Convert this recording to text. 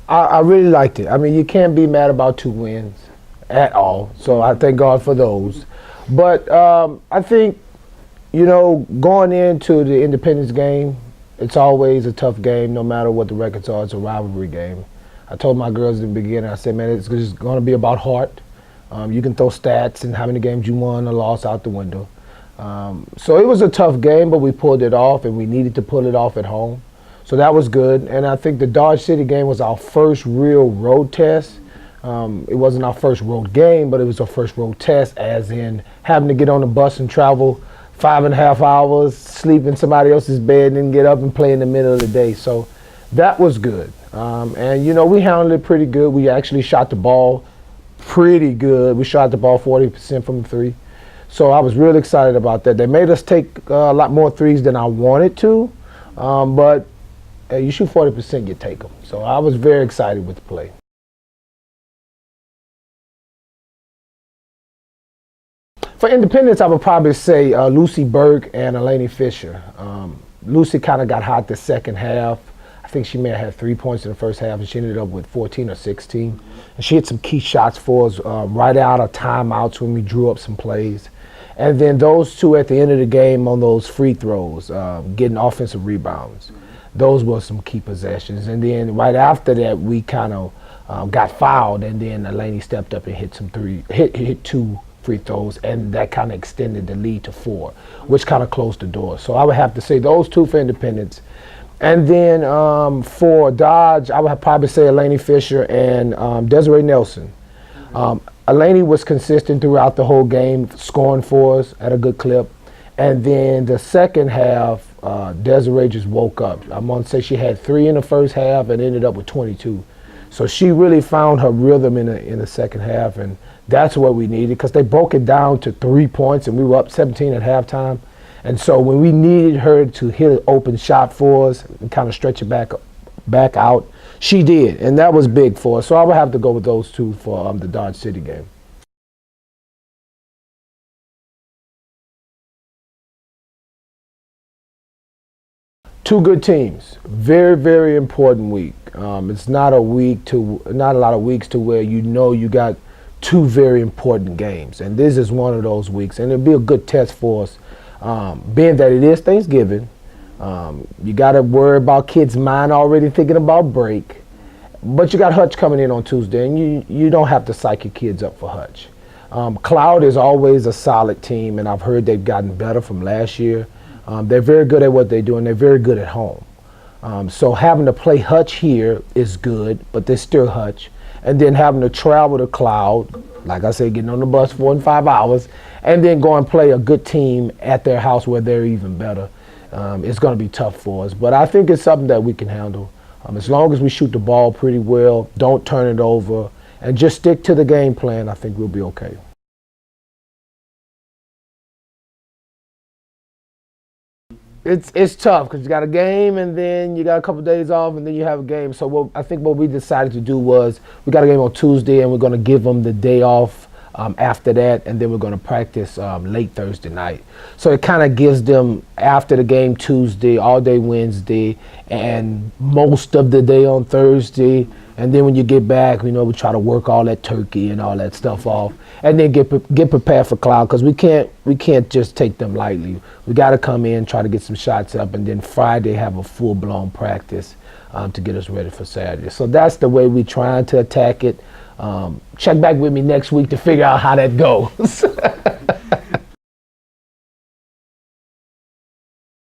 I really liked it. I mean, you can't be mad about 2 wins at all. So I thank God for those. But I think, going into the Independence game, it's always a tough game no matter what the records are. It's a rivalry game. I told my girls in the beginning, I said, man, it's just going to be about heart. You can throw stats and how many games you won or lost out the window. So it was a tough game, but we pulled it off, and we needed to pull it off at home. So that was good. And I think the Dodge City game was our first real road test. It wasn't our first road game, but it was our first road test, as in having to get on the bus and travel 5.5 hours, sleep in somebody else's bed, and then get up and play in the middle of the day. So that was good. And, we handled it pretty good. We actually shot the ball pretty good. We shot the ball 40% from the three. So I was really excited about that. They made us take a lot more threes than I wanted to, but you shoot 40%, you take them. So I was very excited with the play. For Independence, I would probably say Lucy Burke and Elaney Fisher. Lucy kind of got hot the second half. I think she may have had 3 points in the first half, and she ended up with 14 or 16. And she hit some key shots for us right out of timeouts when we drew up some plays. And then those two at the end of the game on those free throws, getting offensive rebounds. Those were some key possessions. And then right after that, we kind of got fouled, and then Elaney stepped up and hit 2 free throws, and that kind of extended the lead to 4, which kind of closed the door. So I would have to say those two for Independence. And then for Dodge, I would probably say Elaney Fisher and Desiree Nelson. Elaney was consistent throughout the whole game, scoring for us at a good clip. And then the second half, Desiree just woke up. I'm going to say she had 3 in the first half and ended up with 22. So she really found her rhythm in the second half, and that's what we needed, because they broke it down to 3 points, and we were up 17 at halftime. And so when we needed her to hit an open shot for us and kind of stretch it back out, she did, and that was big for us. So I would have to go with those two for the Dodge City game. Two good teams. Very, very important week. It's not a lot of weeks to where you got 2 very important games, and this is one of those weeks, and it'll be a good test for us. Being that it is Thanksgiving, you got to worry about kids' mind already thinking about break. But you got Hutch coming in on Tuesday, and you don't have to psych your kids up for Hutch. Cloud is always a solid team, and I've heard they've gotten better from last year. They're very good at what they do, and they're very good at home. So having to play Hutch here is good, but they're still Hutch. And then having to travel to Cloud, like I said, getting on the bus 4 and 5 hours, and then go and play a good team at their house where they're even better. It's going to be tough for us, but I think it's something that we can handle. As long as we shoot the ball pretty well, don't turn it over, and just stick to the game plan, I think we'll be okay. It's tough because you got a game, and then you got a couple days off, and then you have a game. So I think what we decided to do was we got a game on Tuesday, and we're going to give them the day off after that, and then we're going to practice late Thursday night. So it kind of gives them after the game Tuesday, all day Wednesday, and most of the day on Thursday. And then when you get back, we try to work all that turkey and all that stuff off, and then get prepared for Cloud, because we can't just take them lightly. We got to come in, try to get some shots up, and then Friday have a full-blown practice to get us ready for Saturday. So that's the way we're trying to attack it. Check back with me next week to figure out how that goes.